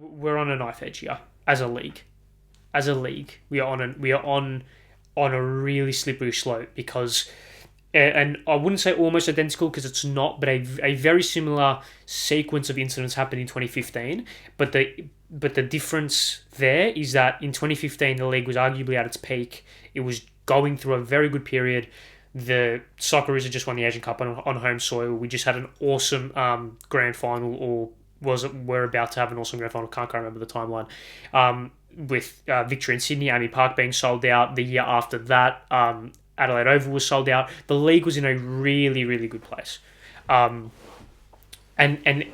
we're on a knife edge here as a league. As a league, we are on a really slippery slope because, and I wouldn't say almost identical because it's not, but a very similar sequence of incidents happened in 2015. But the difference there is that in 2015 the league was arguably at its peak. It was going through a very good period. The Socceroos had just won the Asian Cup on home soil. We just had an awesome grand final, or we're about to have an awesome grand final. Can't remember the timeline. With victory in Sydney, Amy Park being sold out. The year after that, Adelaide Oval was sold out. The league was in a really, really good place. And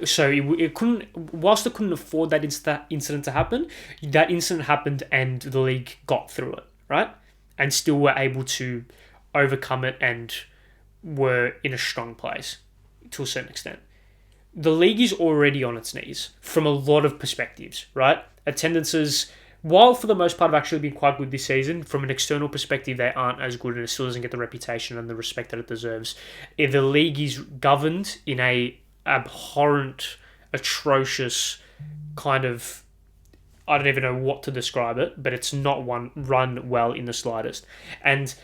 so it couldn't, whilst it couldn't afford that incident to happen, that incident happened and the league got through it, right? And still were able to overcome it and were in a strong place to a certain extent. The league is already on its knees from a lot of perspectives, right? Attendances, while for the most part have actually been quite good this season, from an external perspective they aren't as good and it still doesn't get the reputation and the respect that it deserves. The league is governed in a abhorrent, atrocious kind of, I don't even know what to describe it, but it's not one run well in the slightest. And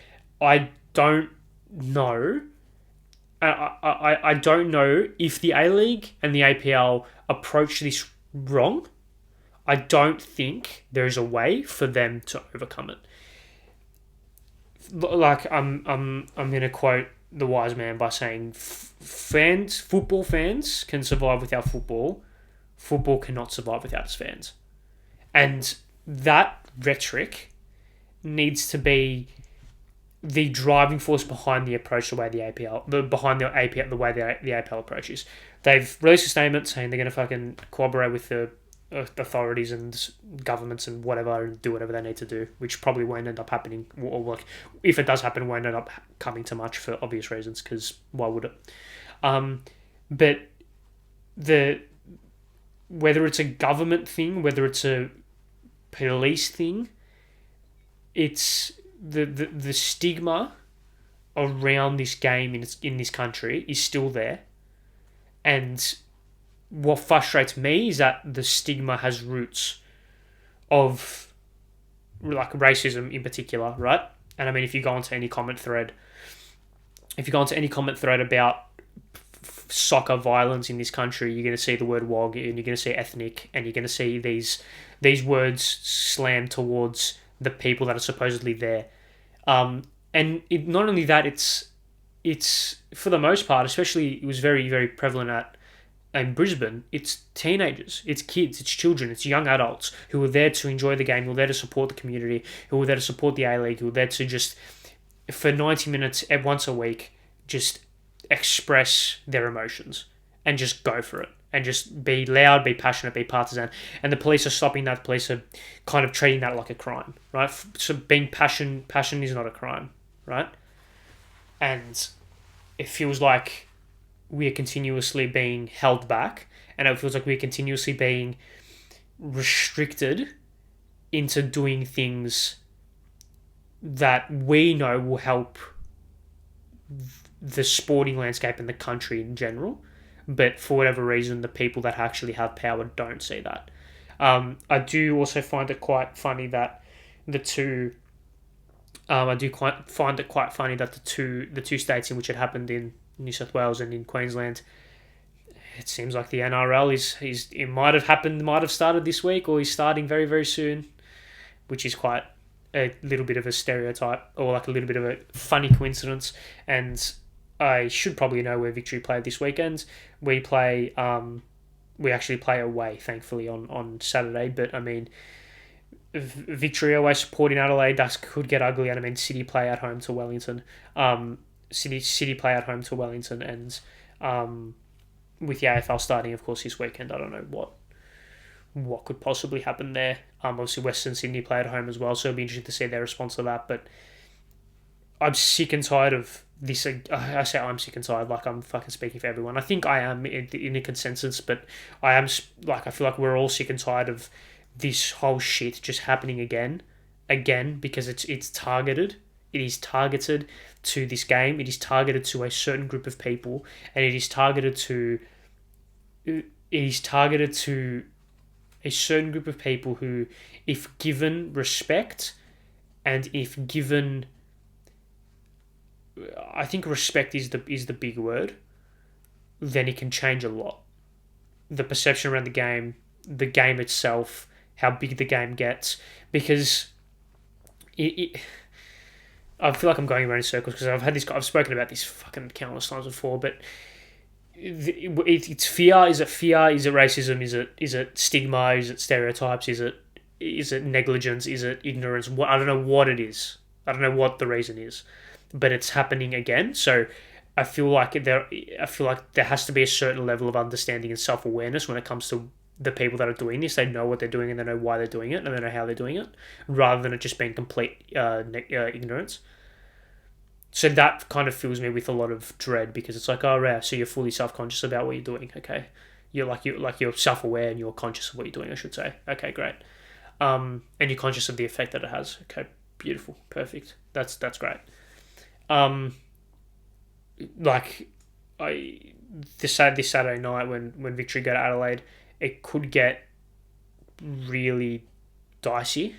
I don't know. I don't know if the A-League and the APL approach this wrong. I don't think there is a way for them to overcome it. Like I'm gonna quote the wise man by saying, football fans can survive without football. Football cannot survive without its fans. And that rhetoric needs to be the driving force behind the approach, the way the APL, the way the APL approaches. They've released a statement saying they're going to fucking cooperate with the authorities and governments and whatever and do whatever they need to do, which probably won't end up happening, or like, if it does happen, it won't end up coming to much for obvious reasons, because why would it? But whether it's a government thing, whether it's a police thing, it's the stigma around this game in this country is still there. And what frustrates me is that the stigma has roots of like racism in particular, right? And I mean, if you go onto any comment thread about soccer violence in this country, you're going to see the word "wog" and you're going to see ethnic, and you're going to see these words slammed towards the people that are supposedly there. Not only that, it's for the most part, especially it was very, very prevalent in Brisbane, it's teenagers, it's kids, it's children, it's young adults who are there to enjoy the game, who are there to support the community, who are there to support the A-League, who are there to just, for 90 minutes once a week, just express their emotions and just go for it and just be loud, be passionate, be partisan. And the police are stopping that. The police are kind of treating that like a crime, right? So being passion is not a crime, right? And it feels like we are continuously being held back, and it feels like we're continuously being restricted into doing things that we know will help the sporting landscape and the country in general, but for whatever reason, the people that actually have power don't see that. I do also find it quite funny that the two states in which it happened, in New South Wales and in Queensland, it seems like the NRL might have started this week, or he's starting very, very soon, which is quite a little bit of a stereotype, or like a little bit of a funny coincidence. And I should probably know where Victory played this weekend. We actually play away, thankfully, on Saturday. But I mean, Victory away supporting Adelaide, that could get ugly. And I mean, City play at home to Wellington. City play at home to Wellington, and with the AFL starting, of course, this weekend, I don't know what could possibly happen there. Obviously, Western Sydney play at home as well, so it'll be interesting to see their response to that. But I'm sick and tired of this. I say I'm sick and tired, like I'm fucking speaking for everyone. I think I am in a consensus, but I feel like we're all sick and tired of this whole shit just happening again, because it's targeted. It is targeted to this game. It is targeted to a certain group of people, and it is targeted to a certain group of people who, if given respect, and if given, I think respect is the big word, then it can change a lot. The perception around the game itself, how big the game gets, because I feel like I'm going around in circles because I've spoken about this fucking countless times before, but it's fear. Is it fear? Is it racism? Is it stigma? Is it stereotypes? Is it negligence? Is it ignorance? I don't know what it is. I don't know what the reason is, but it's happening again. So I feel like there has to be a certain level of understanding and self-awareness when it comes to the people that are doing this. They know what they're doing and they know why they're doing it and they know how they're doing it, rather than it just being complete ignorance. So that kind of fills me with a lot of dread, because it's like, oh, yeah, so you're fully self-conscious about what you're doing. Okay, you're self-aware and you're conscious of what you're doing, I should say. Okay, great. And you're conscious of the effect that it has. Okay, beautiful, perfect. That's great. This Saturday night when Victory go to Adelaide, it could get really dicey.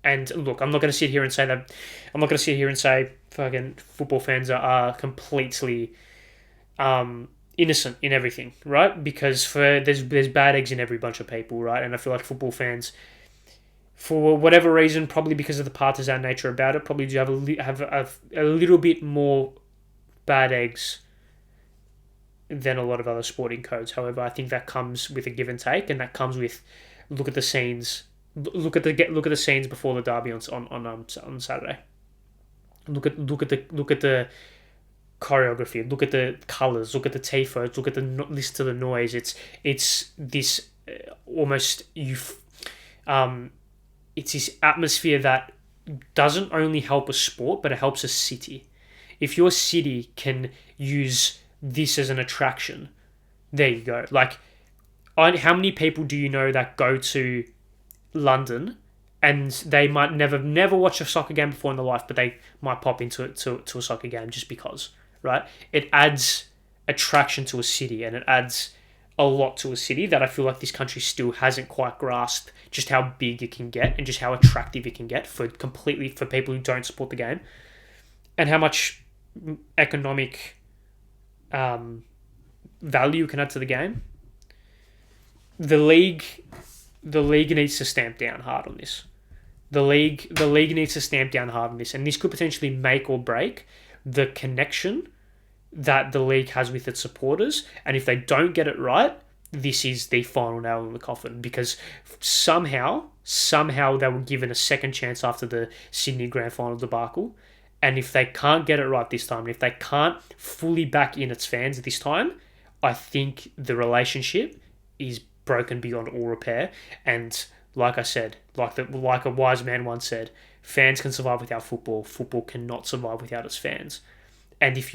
And look, I'm not going to sit here and say that. I'm not going to sit here and say fucking football fans are completely innocent in everything, right? Because there's bad eggs in every bunch of people, right? And I feel like football fans, for whatever reason, probably because of the partisan nature about it, probably do have a little bit more bad eggs than a lot of other sporting codes. However, I think that comes with a give and take, and that comes with look at the scenes. Look at the scenes before the derby on Saturday. Look at the choreography. Look at the colours. Look at the tifos. Look at listen to the noise. It's this almost it's this atmosphere that doesn't only help a sport, but it helps a city. If your city can use this as an attraction, there you go. Like, how many people do you know that go to London and they might never watch a soccer game before in their life, but they might pop into a soccer game just because, right? It adds attraction to a city, and it adds a lot to a city that I feel like this country still hasn't quite grasped just how big it can get and just how attractive it can get for people who don't support the game, and how much economic value can add to the game. The league needs to stamp down hard on this. The league needs to stamp down hard on this, and this could potentially make or break the connection that the league has with its supporters. And if they don't get it right, this is the final nail in the coffin, because somehow they were given a second chance after the Sydney Grand Final debacle. And if they can't get it right this time, and if they can't fully back in its fans this time, I think the relationship is broken beyond all repair. And like I said, like a wise man once said, fans can survive without football. Football cannot survive without its fans. And if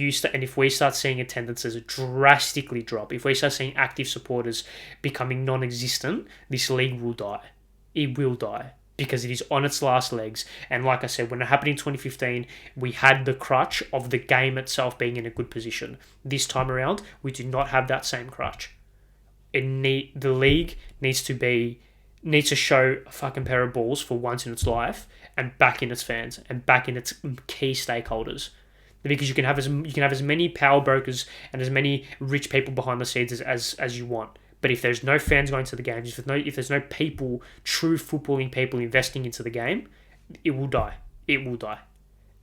we start seeing attendances drastically drop, if we start seeing active supporters becoming non-existent, this league will die. It will die, because it is on its last legs. And like I said, when it happened in 2015, we had the crutch of the game itself being in a good position. This time around, we do not have that same crutch. The league needs to show a fucking pair of balls for once in its life, and back in its fans and back in its key stakeholders. Because you can have as many power brokers and as many rich people behind the scenes as you want. But if there's no fans going to the games, if there's no people, true footballing people investing into the game, it will die. It will die.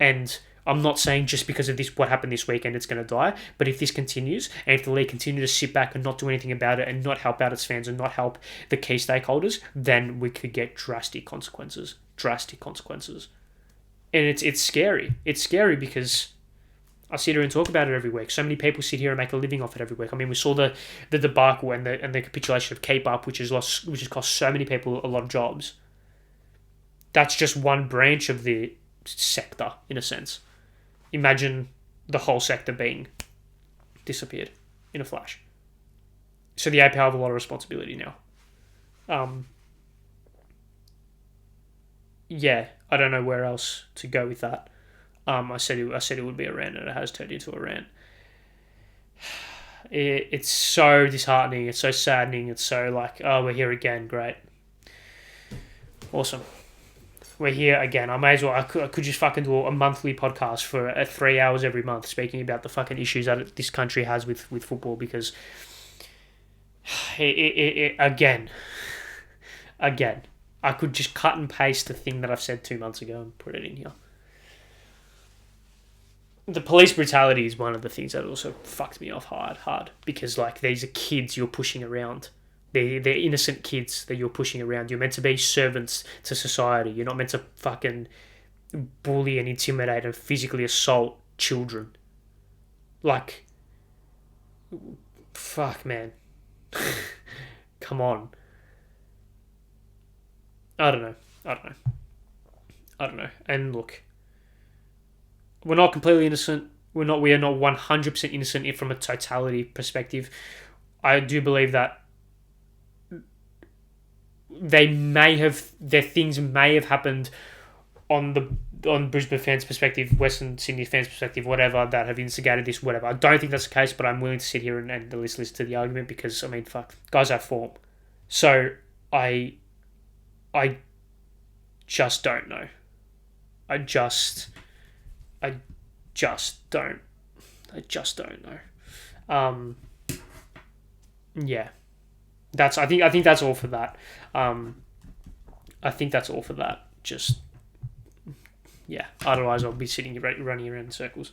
And I'm not saying just because of what happened this weekend it's going to die, but if this continues, and if the league continues to sit back and not do anything about it, and not help out its fans and not help the key stakeholders, then we could get drastic consequences. And it's scary. It's scary because I sit here and talk about it every week. So many people sit here and make a living off it every week. I mean, we saw the debacle and the capitulation of Keep Up, which has cost so many people a lot of jobs. That's just one branch of the sector, in a sense. Imagine the whole sector being disappeared in a flash. So the APL have a lot of responsibility now. Yeah, I don't know where else to go with that. I said it would be a rant, and it has turned into a rant. it's so disheartening. It's so saddening. It's so like, oh, we're here again. Great. Awesome. We're here again. I may as well. I could just fucking do a monthly podcast for 3 hours every month speaking about the fucking issues that this country has with football because again, I could just cut and paste the thing that I've said 2 months ago and put it in here. The police brutality is one of the things that also fucked me off hard because like these are kids you're pushing around. They're innocent kids that you're pushing around. You're meant to be servants to society. You're not meant to fucking bully and intimidate and physically assault children. Like, fuck, man. Come on. I don't know. And look, we're not completely innocent. We are not 100% innocent from a totality perspective. I do believe that their things may have happened on Brisbane fans' perspective, Western Sydney fans' perspective, whatever, that have instigated this, whatever. I don't think that's the case, but I'm willing to sit here and at least listen to the argument because, I mean, fuck, guys have form. So, I just don't know. I just don't know. Yeah. I think that's all for that. I think that's all for that. Just, yeah. Otherwise, I'll be sitting running around in circles.